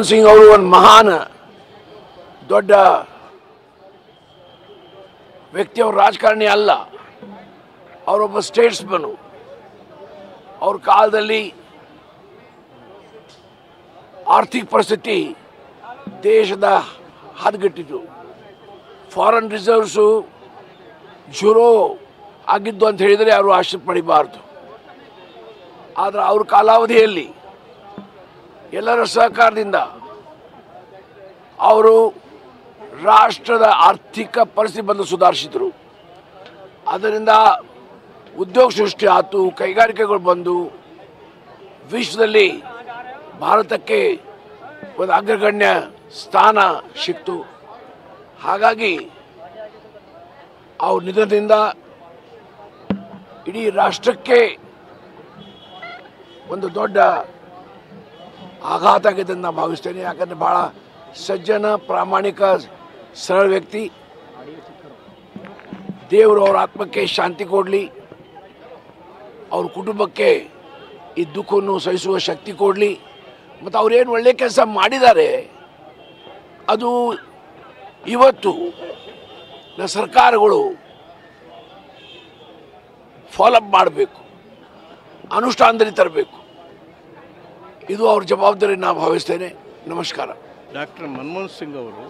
ಸಿಂಗ್ ಅವರು ಒಂದು ಮಹಾನ್ ದೊಡ್ಡ ವ್ಯಕ್ತಿ, ಅವರು ರಾಜಕಾರಣಿ ಅಲ್ಲ, ಅವರೊಬ್ಬ ಸ್ಟೇಟ್ಸ್ಮನ್. ಅವ್ರ ಕಾಲದಲ್ಲಿ ಆರ್ಥಿಕ ಪರಿಸ್ಥಿತಿ ದೇಶದ ಹದಗೆಟ್ಟಿತು. ಫಾರಿನ್ ರಿಸರ್ವ್ಸು ಜೀರೋ ಆಗಿದ್ದು ಅಂತ ಹೇಳಿದರೆ ಅವರು ಆಶ್ಚರ್ಯ ಪಡಿಬಾರ್ದು. ಆದರೆ ಅವ್ರ ಕಾಲಾವಧಿಯಲ್ಲಿ ಎಲ್ಲರ ಸಹಕಾರದಿಂದ ಅವರು ರಾಷ್ಟ್ರದ ಆರ್ಥಿಕ ಪರಿಸ್ಥಿತಿ ಬಂದು ಸುಧಾರಿಸಿದರು. ಅದರಿಂದ ಉದ್ಯೋಗ ಸೃಷ್ಟಿ ಆಯಿತು, ಕೈಗಾರಿಕೆಗಳು ಬಂದು ವಿಶ್ವದಲ್ಲಿ ಭಾರತಕ್ಕೆ ಒಂದು ಅಗ್ರಗಣ್ಯ ಸ್ಥಾನ ಸಿಕ್ತು. ಹಾಗಾಗಿ ಅವ್ರ ನಿಧನದಿಂದ ಇಡೀ ರಾಷ್ಟ್ರಕ್ಕೆ ಒಂದು ದೊಡ್ಡ ಆಘಾತ ಆಗಿದೆ ಅಂತ ನಾನು ಭಾವಿಸ್ತೇನೆ. ಯಾಕಂದರೆ ಭಾಳ ಸಜ್ಜನ, ಪ್ರಾಮಾಣಿಕ, ಸರಳ ವ್ಯಕ್ತಿ. ದೇವರು ಅವರ ಆತ್ಮಕ್ಕೆ ಶಾಂತಿ ಕೊಡಲಿ, ಅವ್ರ ಕುಟುಂಬಕ್ಕೆ ಈ ದುಃಖವನ್ನು ಸಹಿಸುವ ಶಕ್ತಿ ಕೊಡಲಿ. ಮತ್ತು ಅವ್ರೇನು ಒಳ್ಳೆಯ ಕೆಲಸ ಮಾಡಿದ್ದಾರೆ ಅದು ಇವತ್ತು ಸರ್ಕಾರಗಳು ಫಾಲೋಅಪ್ ಮಾಡಬೇಕು, ಅನುಷ್ಠಾನದಲ್ಲಿ ತರಬೇಕು. ಇದು ಅವ್ರ ಜವಾಬ್ದಾರಿ ನಾನು ಭಾವಿಸ್ತೇನೆ. ನಮಸ್ಕಾರ. ಡಾಕ್ಟರ್ ಮನಮೋಹನ್ ಸಿಂಗ್ ಅವರು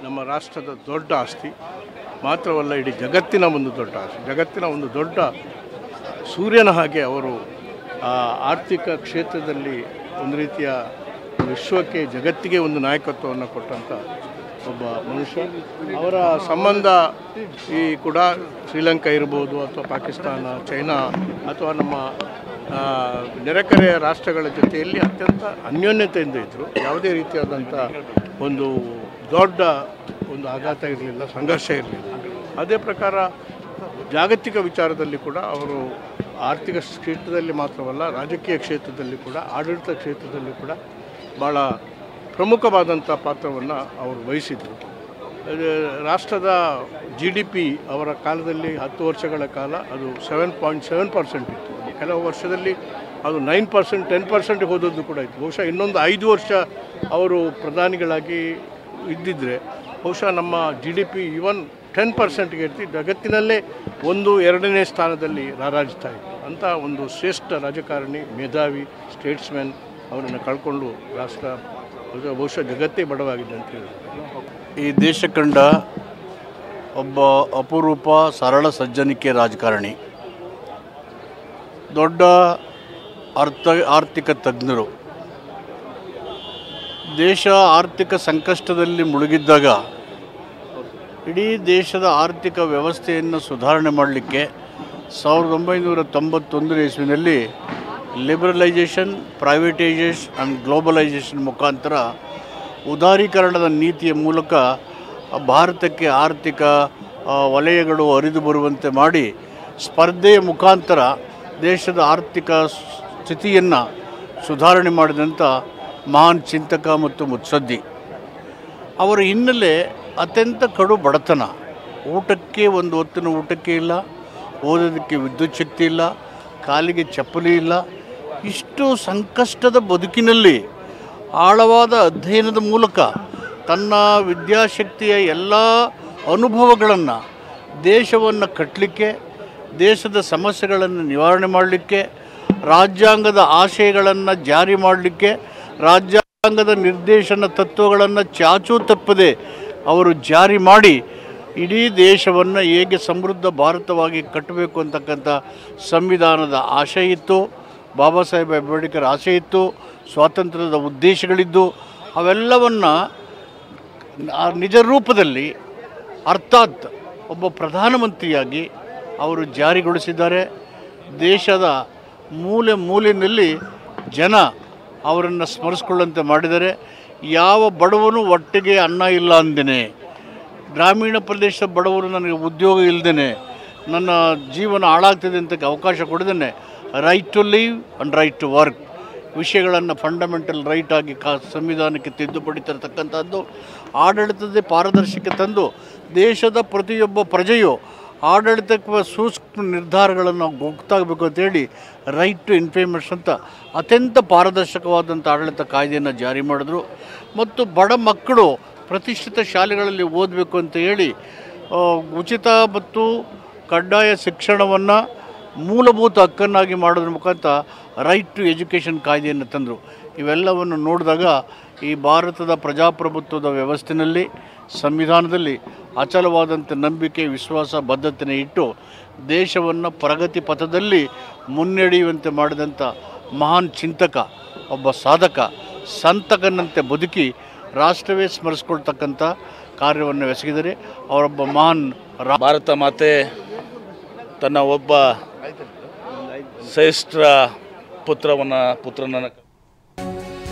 ನಮ್ಮ ರಾಷ್ಟ್ರದ ದೊಡ್ಡ ಆಸ್ತಿ ಮಾತ್ರವಲ್ಲ, ಇಡೀ ಜಗತ್ತಿನ ಒಂದು ದೊಡ್ಡ ಆಸ್ತಿ, ಜಗತ್ತಿನ ಒಂದು ದೊಡ್ಡ ಸೂರ್ಯನ ಹಾಗೆ ಅವರು ಆರ್ಥಿಕ ಕ್ಷೇತ್ರದಲ್ಲಿ ಒಂದು ರೀತಿಯ ವಿಶ್ವಕ್ಕೆ, ಜಗತ್ತಿಗೆ ಒಂದು ನಾಯಕತ್ವವನ್ನು ಕೊಟ್ಟಂಥ ಒಬ್ಬ ಮನುಷ್ಯ. ಅವರ ಸಂಬಂಧ ಈ ಕೂಡ ಶ್ರೀಲಂಕಾ ಇರ್ಬೋದು, ಅಥವಾ ಪಾಕಿಸ್ತಾನ, ಚೈನಾ, ಅಥವಾ ನಮ್ಮ ನೆರೆಕರೆಯ ರಾಷ್ಟ್ರಗಳ ಜೊತೆಯಲ್ಲಿ ಅತ್ಯಂತ ಅನ್ಯೋನ್ಯತೆಯಿಂದ ಇದ್ದರು. ಯಾವುದೇ ರೀತಿಯಾದಂಥ ಒಂದು ದೊಡ್ಡ ಒಂದು ಆಘಾತ ಇರಲಿಲ್ಲ, ಸಂಘರ್ಷ ಇರಲಿಲ್ಲ. ಅದೇ ಪ್ರಕಾರ ಜಾಗತಿಕ ವಿಚಾರದಲ್ಲಿ ಕೂಡ ಅವರು ಆರ್ಥಿಕ ಕ್ಷೇತ್ರದಲ್ಲಿ ಮಾತ್ರವಲ್ಲ, ರಾಜಕೀಯ ಕ್ಷೇತ್ರದಲ್ಲಿ ಕೂಡ, ಆಡಳಿತ ಕ್ಷೇತ್ರದಲ್ಲಿ ಕೂಡ ಭಾಳ ಪ್ರಮುಖವಾದಂಥ ಪಾತ್ರವನ್ನು ಅವರು ವಹಿಸಿದರು. ರಾಷ್ಟ್ರದ GDP ಅವರ ಕಾಲದಲ್ಲಿ 10 ವರ್ಷಗಳ ಕಾಲ ಅದು 7.7% ಇತ್ತು. ಕೆಲವು ವರ್ಷದಲ್ಲಿ ಅದು 9%, 10% ಹೋದದ್ದು ಕೂಡ ಇತ್ತು. ಬಹುಶಃ ಇನ್ನೊಂದು 5 ವರ್ಷ ಅವರು ಪ್ರಧಾನಿಗಳಾಗಿ ಇದ್ದಿದ್ದರೆ ಬಹುಶಃ ನಮ್ಮ GDP ಇವನ್ 10%ಗೆ ಇರ್ತಿ, ಜಗತ್ತಿನಲ್ಲೇ 1-2ನೇ ಸ್ಥಾನದಲ್ಲಿ ರಾರಾಜಿಸ್ತಾ ಇತ್ತು. ಅಂಥ ಒಂದು ಶ್ರೇಷ್ಠ ರಾಜಕಾರಣಿ, ಮೇಧಾವಿ, ಸ್ಟೇಟ್ಸ್ಮನ್ ಅವರನ್ನು ಕಳ್ಕೊಂಡು ರಾಷ್ಟ್ರ ಬಹುಶಃ ಜಗತ್ತೇ ಬಡವಾಗಿದೆ ಅಂತ ಹೇಳಿದ್ರು. ಈ ದೇಶ ಕಂಡ ಒಬ್ಬ ಅಪರೂಪ ಸರಳ ಸಜ್ಜನಿಕೆ ರಾಜಕಾರಣಿ, ದೊಡ್ಡ ಆರ್ಥಿಕ ತಜ್ಞರು. ದೇಶ ಆರ್ಥಿಕ ಸಂಕಷ್ಟದಲ್ಲಿ ಮುಳುಗಿದ್ದಾಗ ಇಡೀ ದೇಶದ ಆರ್ಥಿಕ ವ್ಯವಸ್ಥೆಯನ್ನು ಸುಧಾರಣೆ ಮಾಡಲಿಕ್ಕೆ 1991 ಇಸ್ವಿನಲ್ಲಿ ಲಿಬರಲೈಜೇಷನ್, ಪ್ರೈವೇಟೈಸೇಷನ್ ಆ್ಯಂಡ್ ಗ್ಲೋಬಲೈಸೇಷನ್ ಮುಖಾಂತರ ಉದಾರೀಕರಣದ ನೀತಿಯ ಮೂಲಕ ಭಾರತಕ್ಕೆ ಆರ್ಥಿಕ ವಲಯಗಳು ಹರಿದು ಬರುವಂತೆ ಮಾಡಿ ಸ್ಪರ್ಧೆಯ ಮುಖಾಂತರ ದೇಶದ ಆರ್ಥಿಕ ಸ್ಥಿತಿಯನ್ನು ಸುಧಾರಣೆ ಮಾಡಿದಂಥ ಮಹಾನ್ ಚಿಂತಕ ಮತ್ತು ಮುತ್ಸದ್ದಿ. ಅವರ ಹಿನ್ನೆಲೆ ಅತ್ಯಂತ ಕಡು ಬಡತನ, ಊಟಕ್ಕೆ ಒಂದು ಹೊತ್ತಿನ ಊಟಕ್ಕೆ ಇಲ್ಲ, ಓದೋದಕ್ಕೆ ವಿದ್ಯುತ್ ಶಕ್ತಿ ಇಲ್ಲ, ಕಾಲಿಗೆ ಚಪ್ಪಲಿ ಇಲ್ಲ. ಇಷ್ಟು ಸಂಕಷ್ಟದ ಬದುಕಿನಲ್ಲಿ ಆಳವಾದ ಅಧ್ಯಯನದ ಮೂಲಕ ತನ್ನ ವಿದ್ಯಾಶಕ್ತಿಯ ಎಲ್ಲ ಅನುಭವಗಳನ್ನು ದೇಶವನ್ನು ಕಟ್ಟಲಿಕ್ಕೆ, ದೇಶದ ಸಮಸ್ಯೆಗಳನ್ನು ನಿವಾರಣೆ ಮಾಡಲಿಕ್ಕೆ, ರಾಜ್ಯಾಂಗದ ಆಶಯಗಳನ್ನು ಜಾರಿ ಮಾಡಲಿಕ್ಕೆ, ರಾಜ್ಯಾಂಗದ ನಿರ್ದೇಶನ ತತ್ವಗಳನ್ನು ಚಾಚೂ ತಪ್ಪದೆ ಅವರು ಜಾರಿ ಮಾಡಿ ಇಡೀ ದೇಶವನ್ನು ಹೇಗೆ ಸಮೃದ್ಧ ಭಾರತವಾಗಿ ಕಟ್ಟಬೇಕು ಅಂತಕ್ಕಂಥ ಸಂವಿಧಾನದ ಆಶಯ ಇತ್ತು, ಬಾಬಾ ಸಾಹೇಬ್ ಅಂಬೇಡ್ಕರ್ ಆಸೆ ಇತ್ತು, ಸ್ವಾತಂತ್ರ್ಯದ ಉದ್ದೇಶಗಳಿದ್ದು, ಅವೆಲ್ಲವನ್ನು ನಿಜ ರೂಪದಲ್ಲಿ ಅರ್ಥಾತ್ ಒಬ್ಬ ಪ್ರಧಾನಮಂತ್ರಿಯಾಗಿ ಅವರು ಜಾರಿಗೊಳಿಸಿದ್ದಾರೆ. ದೇಶದ ಮೂಲೆ ಮೂಲೆಯಲ್ಲಿ ಜನ ಅವರನ್ನು ಸ್ಮರಿಸ್ಕೊಳ್ಳುವಂತೆ ಮಾಡಿದ್ದಾರೆ. ಯಾವ ಬಡವನು ಒಟ್ಟಿಗೆ ಅನ್ನ ಇಲ್ಲ ಅಂದೇನೆ, ಗ್ರಾಮೀಣ ಪ್ರದೇಶದ ಬಡವರು ನನಗೆ ಉದ್ಯೋಗ ಇಲ್ಲದೇ ನನ್ನ ಜೀವನ ಹಾಳಾಗ್ತದೆ ಅಂತ ಅವಕಾಶ ಕೊಡದೇ right to live and right to work ವಿಷಯಗಳನ್ನು ಫಂಡಮೆಂಟಲ್ ರೈಟ್ ಆಗಿ ಸಂವಿಧಾನಕ್ಕೆ ತಿದ್ದುಪಡಿ ತರತಕ್ಕಂಥದ್ದು, ಆಡಳಿತದ ಪಾರದರ್ಶಿಕೆ ತಂದು ದೇಶದ ಪ್ರತಿಯೊಬ್ಬ ಪ್ರಜೆಯು ಆಡಳಿತಕ್ಕೆ ಸೂಕ್ಷ್ಮ ನಿರ್ಧಾರಗಳನ್ನು ಗೊತ್ತಾಗಬೇಕು ಅಂತೇಳಿ ರೈಟ್ ಟು ಇನ್ಫಾರ್ಮೇಷನ್ ಅಂತ ಅತ್ಯಂತ ಪಾರದರ್ಶಕವಾದಂಥ ಆಡಳಿತ ಕಾಯ್ದೆಯನ್ನು ಜಾರಿ ಮಾಡಿದ್ರು. ಮತ್ತು ಬಡ ಮಕ್ಕಳು ಪ್ರತಿಷ್ಠಿತ ಶಾಲೆಗಳಲ್ಲಿ ಓದಬೇಕು ಅಂತ ಹೇಳಿ ಉಚಿತ ಮತ್ತು ಕಡ್ಡಾಯ ಶಿಕ್ಷಣವನ್ನು ಮೂಲಭೂತ ಹಕ್ಕನ್ನಾಗಿ ಮಾಡೋದ್ರ ಮುಖಾಂತರ ರೈಟ್ ಟು ಎಜುಕೇಷನ್ ಕಾಯ್ದೆಯನ್ನು ತಂದರು. ಇವೆಲ್ಲವನ್ನು ನೋಡಿದಾಗ ಈ ಭಾರತದ ಪ್ರಜಾಪ್ರಭುತ್ವದ ವ್ಯವಸ್ಥೆಯಲ್ಲಿ ಸಂವಿಧಾನದಲ್ಲಿ ಅಚಲವಾದಂಥ ನಂಬಿಕೆ, ವಿಶ್ವಾಸ, ಬದ್ಧತೆಯನ್ನು ಇಟ್ಟು ದೇಶವನ್ನು ಪ್ರಗತಿ ಪಥದಲ್ಲಿ ಮುನ್ನಡೆಯುವಂತೆ ಮಾಡಿದಂಥ ಮಹಾನ್ ಚಿಂತಕ, ಒಬ್ಬ ಸಾಧಕ, ಸಂತಕನಂತೆ ಬದುಕಿ ರಾಷ್ಟ್ರವೇ ಸ್ಮರಿಸ್ಕೊಳ್ತಕ್ಕಂಥ ಕಾರ್ಯವನ್ನು ಎಸಗಿದರೆ ಅವರೊಬ್ಬ ಮಹಾನ್ ಭಾರತ ಮಾತೆ ತನ್ನ ಒಬ್ಬ ಶ್ರೇಷ್ಠ ಪುತ್ರನನ್ನು